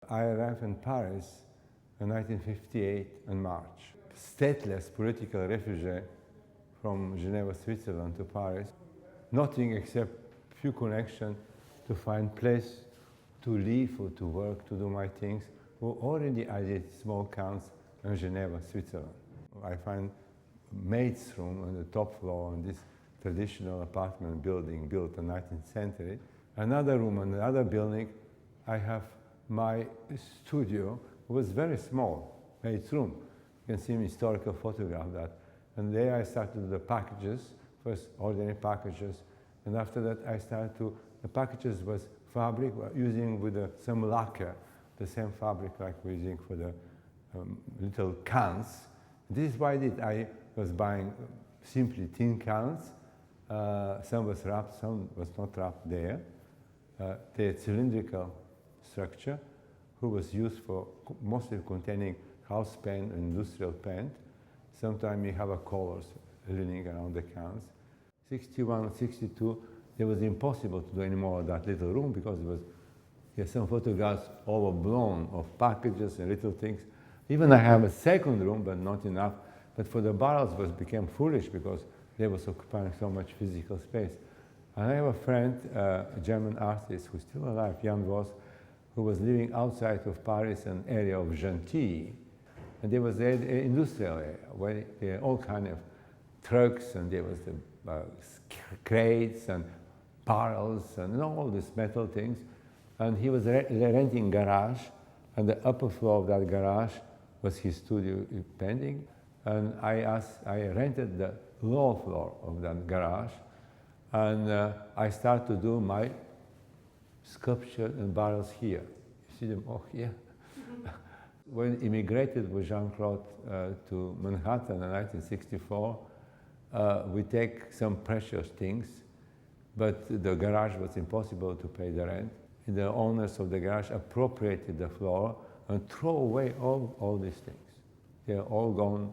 I arrived in Paris in 1958 in March. Stateless political refugee from Geneva, Switzerland to Paris. Nothing except few connections to find place to live or to work, to do my things. Well, already I did small counts in Geneva, Switzerland. I find maid's room on the top floor in this traditional apartment building built in the 19th century. Another room in another building, I have my studio. It was very small, maid's room. You can see an historical photograph of that. And there I started the packages, first ordinary packages, and after that I started to, the packages was fabric, using with some lacquer, the same fabric like we're using for the little cans. This is why I was buying simply tin cans. Some was wrapped, some was not wrapped there. The cylindrical structure, who was used for mostly containing house paint and industrial paint. Sometimes you have a colors leaning around the cans. 61, 62, it was impossible to do any more of that little room because it was, here some photographs overblown of packages and little things. Even I have a second room, but not enough. But for the barrels, it became foolish because they was occupying so much physical space. And I have a friend, a German artist who's still alive, Jan Voss, who was living outside of Paris, an area of Gentilly. And there was an industrial area where there were all kind of trucks, and there was the crates and barrels and all these metal things. And he was renting garage, and the upper floor of that garage was his studio painting. And I rented the lower floor of that garage, and I started to do my sculpture and barrels here. You see them all here? When immigrated with Jeanne-Claude to Manhattan in 1964, we take some precious things, but the garage was impossible to pay the rent. And the owners of the garage appropriated the floor and throw away all these things. They're all gone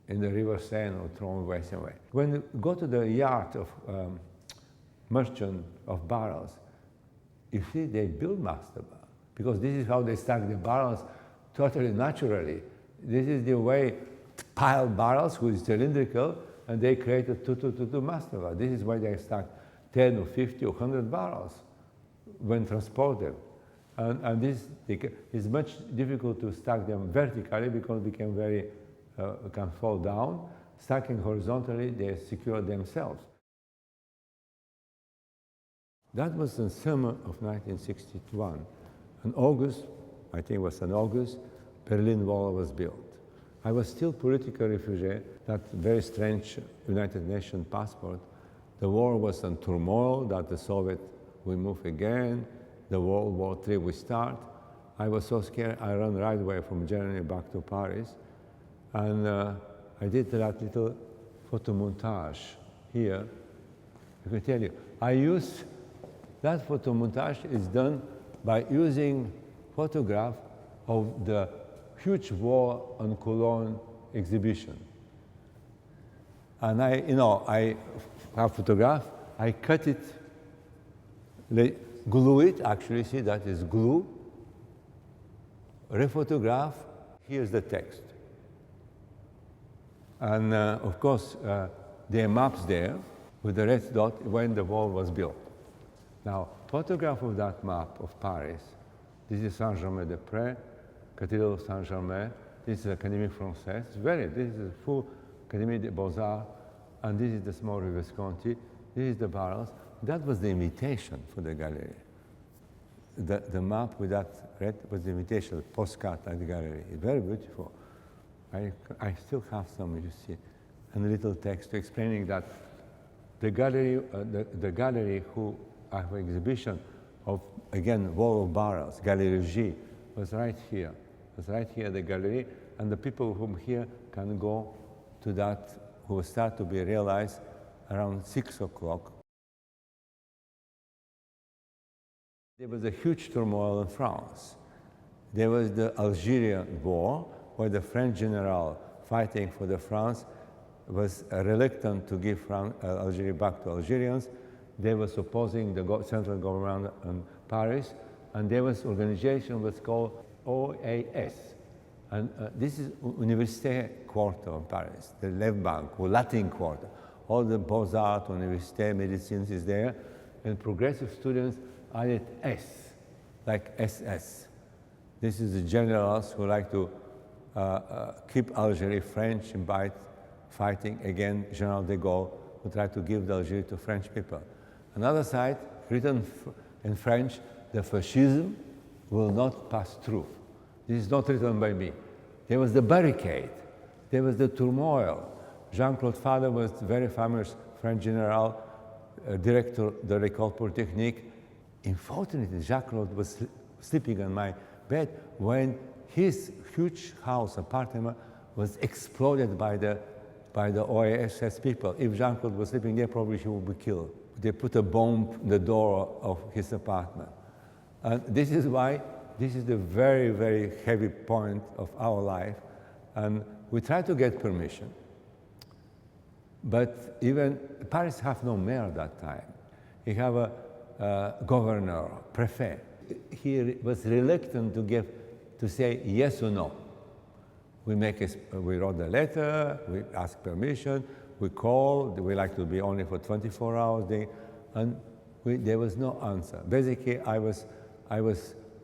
in the River Seine or thrown away somewhere. When you go to the yard of merchant of barrels, you see they build mastaba, because this is how they stack the barrels totally naturally. This is the way to pile barrels with cylindrical, and they created two mastaba. This is why they stack 10 or 50 or 100 barrels when transported. And this is much difficult to stack them vertically because they can can fall down. Stacking horizontally, they secure themselves. That was the summer of 1961. In August, I think it was in August, Berlin Wall was built. I was still political refugee, that very strange United Nations passport. The war was in turmoil, that the Soviet will move again, the World War III will start. I was so scared, I ran right away from Germany back to Paris. And I did that little photo montage here. I can tell you, that photo montage is done by using photograph of the huge war on Cologne exhibition. And I have photograph, I cut it, glue it, actually, see that is glue, rephotograph, here's the text. And of course, there are maps there with the red dot when the wall was built. Now, photograph of that map of Paris. This is Saint-Germain-des-Prés, Cathedral of Saint-Germain. This is Académie Française. This is a full Académie des Beaux-Arts, and this is the small River Visconti. This is the barrels. That was the invitation for the gallery. The map with that red was the invitation, postcard at the gallery. It's very beautiful. I still have some, you see, and a little text explaining that the gallery who have an exhibition of, again, Wall of Barrels, Galerie G, was right here. It was right here, the gallery, and the people whom here can go to that, who will start to be realized around 6 o'clock. There was a huge turmoil in France. There was the Algerian War, where the French general fighting for the France was reluctant to give Algeria back to Algerians. They were opposing the central government in Paris, and there was organization was called OAS. And this is Université Quarter of Paris, the left bank, or Latin Quarter. All the Beaux-Arts, Université, Medicine is there, and progressive students added S, like SS. This is the generals who like to keep Algeria French and by fighting against General de Gaulle, who tried to give the Algeria to French people. Another side, written in French, the fascism will not pass through. This is not written by me. There was the barricade. There was the turmoil. Jean-Claude Father was very famous French general, director of the École Polytechnique. Unfortunately, Jacques-Claude was sleeping on my bed when his huge house, apartment, was exploded by the OASS people. If Jean-Claude was sleeping there, probably he would be killed. They put a bomb in the door of his apartment. And this is why this is the very, very heavy point of our life. And we try to get permission. But even Paris have no mayor at that time. He have a governor, prefect. He was reluctant to say yes or no. We wrote a letter, we asked permission, we called, we like to be only for 24 hours, and there was no answer. Basically, I was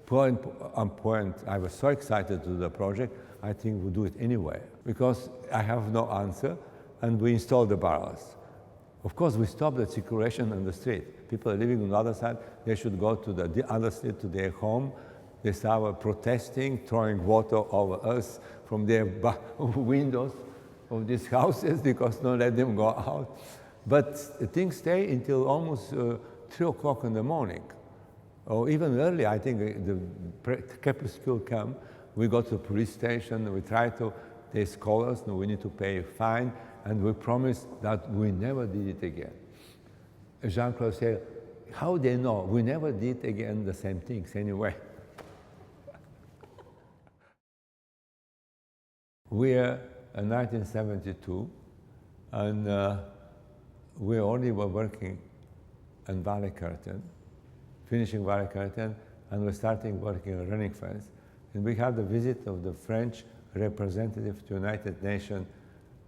point on point. I was so excited to do the project, I think we'll do it anyway, because I have no answer, and we installed the barrels. Of course, we stopped the circulation on the street. People living on the other side, they should go to the other street to their home. They started protesting, throwing water over us from their windows of these houses because don't let them go out. But things stay until almost 3 o'clock in the morning. Or even early, I think the crepuscule come, we go to the police station, we try to, they call us, no, we need to pay a fine, and we promise that we never did it again. Jean-Claude said, how they know? We never did again the same things anyway. We're in 1972, and we only were working in Valley Curtain, finishing Valley Curtain, and we're starting working on Running Fence. And we had the visit of the French representative to the United Nations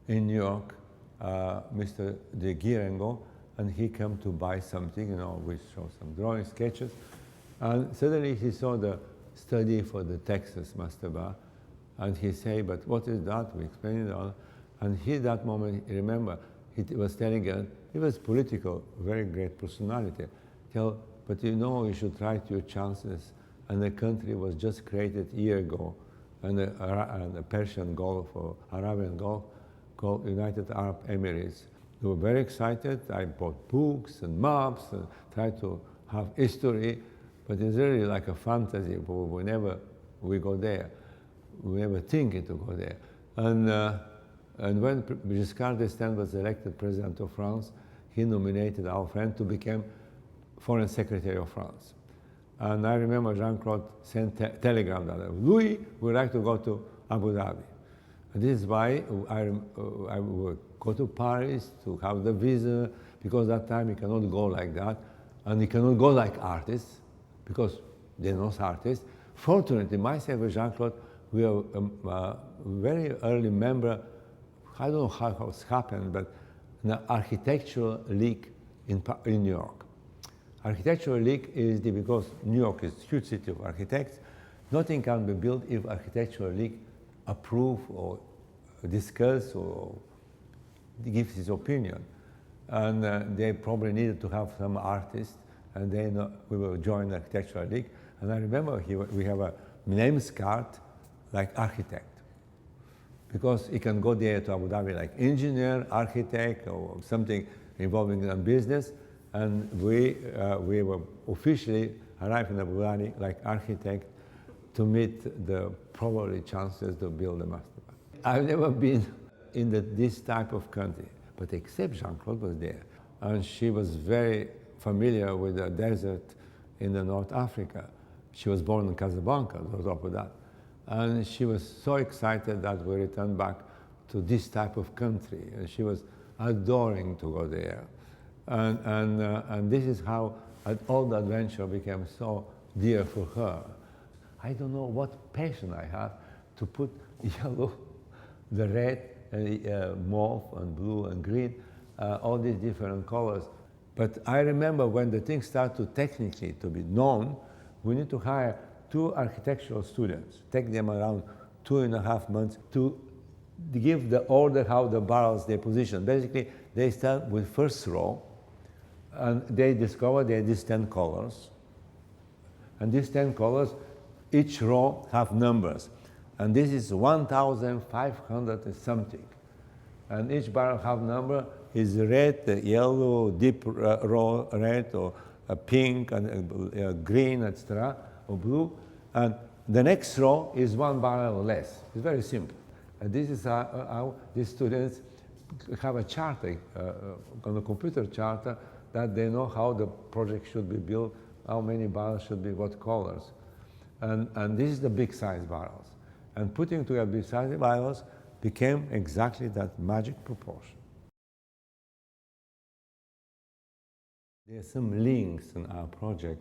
in New York, Mr. de Guérengo, and he came to buy something, you know, we showed some drawing sketches, and suddenly he saw the study for the Texas Mastaba, and he said, but what is that? We explained it all, and he, that moment, remember, he was telling us, he was political, very great personality, but you know, you should try to your chances, and the country was just created a year ago, and the Persian Gulf or Arabian Gulf, called United Arab Emirates. They were very excited. I bought books and maps and tried to have history, but it's really like a fantasy. Whenever we go there, we never think to go there. And when Giscard d'Estaing was elected president of France, he nominated our friend to become Foreign Secretary of France. And I remember Jean-Claude sent a telegram that Louis would like to go to Abu Dhabi. And this is why I would go to Paris to have the visa, because that time you cannot go like that, and you cannot go like artists, because they're not artists. Fortunately, myself and Jean-Claude, we are a very early member, I don't know how it's happened, but an architectural league in New York. Architectural league is because New York is a huge city of architects. Nothing can be built if architectural league approve or discuss or gives his opinion. And they probably needed to have some artists, and then we will join the architectural league. And I remember we have a names card like architect, because he can go there to Abu Dhabi like engineer, architect, or something involving in business. And we were officially arrived in Abu Dhabi like architect to meet the probably chances to build a Mastaba. I've never been in this type of country, but except Jean-Claude was there. And she was very familiar with the desert in the North Africa. She was born in Casablanca, on top of that. And she was so excited that we returned back to this type of country. And she was adoring to go there. And this is how all the adventure became so dear for her. I don't know what passion I have to put yellow, the red, mauve and blue and green, all these different colors. But I remember when the things start to technically to be known, we need to hire 2 architectural students, take them around 2.5 months to give the order how the barrels they position. Basically, they start with first row, and they discover there are these 10 colors. And these 10 colors, each row have numbers. And this is 1,500 and something. And each barrel have number is red, yellow, deep raw red, or pink, and green, etc., or blue. And the next row is 1 barrel less. It's very simple. And this is how these students have a charter, on a computer charter, that they know how the project should be built, how many barrels should be what colors. And this is the big size barrels. And putting together big size barrels became exactly that magic proportion. There are some links in our project,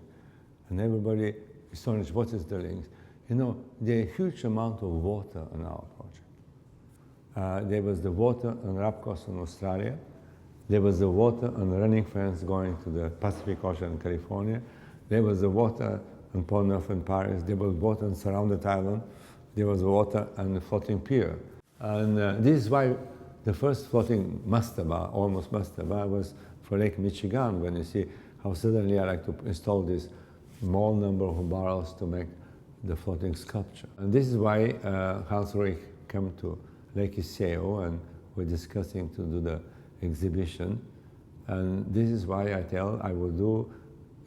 and everybody is astonished, what is the links? You know, there is a huge amount of water in our project. There was the water on Rapcos in Australia. There was the water on the running fence going to the Pacific Ocean in California. There was the water on Pont Neuf in Paris. There was water on Surrounded Island. There was water on the Floating Pier. And this is why the first floating mastaba, almost mastaba, was for Lake Michigan, when you see how suddenly I like to install this small number of barrels to make the floating sculpture. And this is why Hans Ruich came to Lake Iseo, and we're discussing to do the exhibition. And this is why I will do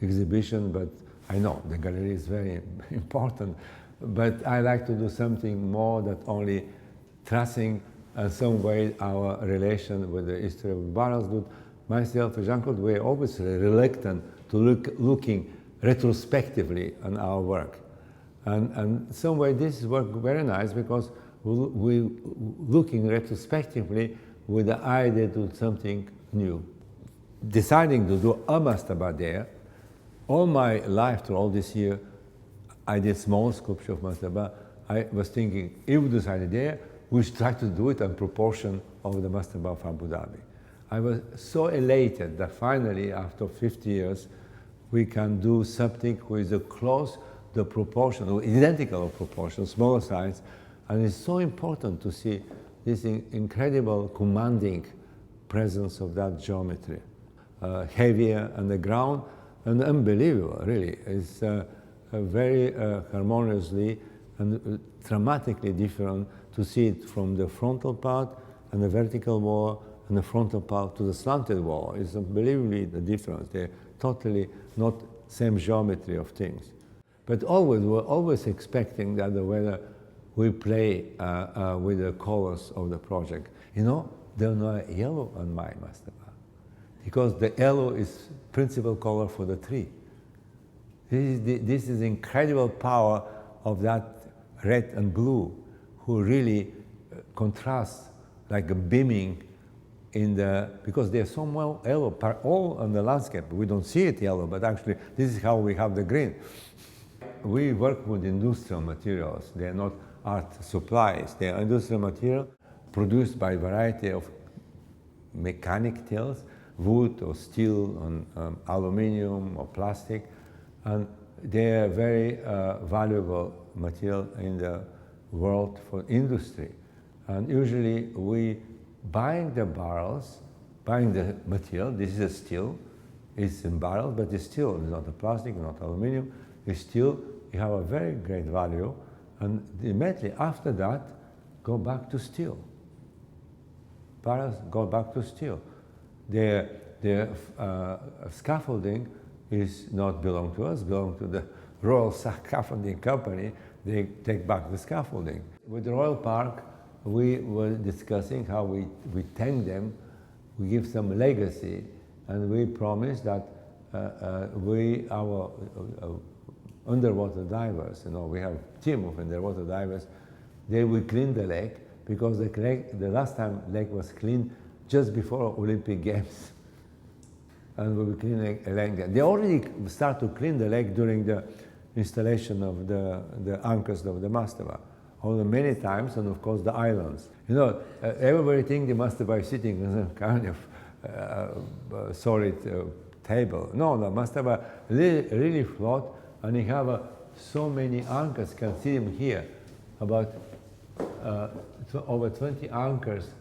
exhibition, but I know the gallery is very important, but I like to do something more than only tracing in some way our relation with the history of barrels. But myself and Jean-Claude were always reluctant to looking retrospectively on our work. And some way this work very nice, because we looking retrospectively with the idea to do something new. Deciding to do a mastaba there, all my life, through all this year, I did small sculpture of mastaba. I was thinking, if we decided there, we should try to do it in proportion of the mastaba of Abu Dhabi. I was so elated that finally, after 50 years, we can do something with a close the proportion, or identical proportion, smaller size, and it's so important to see this incredible commanding presence of that geometry. Heavier on the ground and unbelievable, really. It's very harmoniously and dramatically different to see it from the frontal part and the vertical wall and the frontal part to the slanted wall. It's unbelievably the difference. They're totally not same geometry of things. But always, we're always expecting that whether we play with the colors of the project. You know, there's no yellow on my mastaba, because the yellow is principal color for the tree. This is the incredible power of that red and blue, who really contrast like a beaming in the, because there's so much yellow all on the landscape. We don't see it yellow, but actually this is how we have the green. We work with industrial materials. They are not art supplies. They are industrial material produced by a variety of mechanic tails, wood or steel, and aluminium or plastic, and they are very valuable material in the world for industry. And usually we buying the barrels, buying the material. This is a steel. It's in barrels, but it's steel. It's not a plastic, not aluminium. It's steel. You have a very great value, and immediately after that, go back to steel. Barrels go back to steel. Their scaffolding is not belong to us, belong to the Royal Scaffolding Company. They take back the scaffolding. With the Royal Park, we were discussing how we thank them, we give some legacy, and we promise that our underwater divers, you know, we have a team of underwater divers, they will clean the lake, because the last time the lake was cleaned just before Olympic Games. And we will clean the lake. They already start to clean the lake during the installation of the anchors of the Mastaba. Although many times, and of course the islands. You know, everybody thinks the Mastaba is sitting on some kind of solid table. No, the Mastaba really float, and you have so many anchors. You can see them here, about over 20 anchors,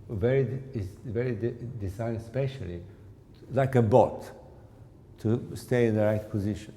very designed specially, like a boat, to stay in the right position.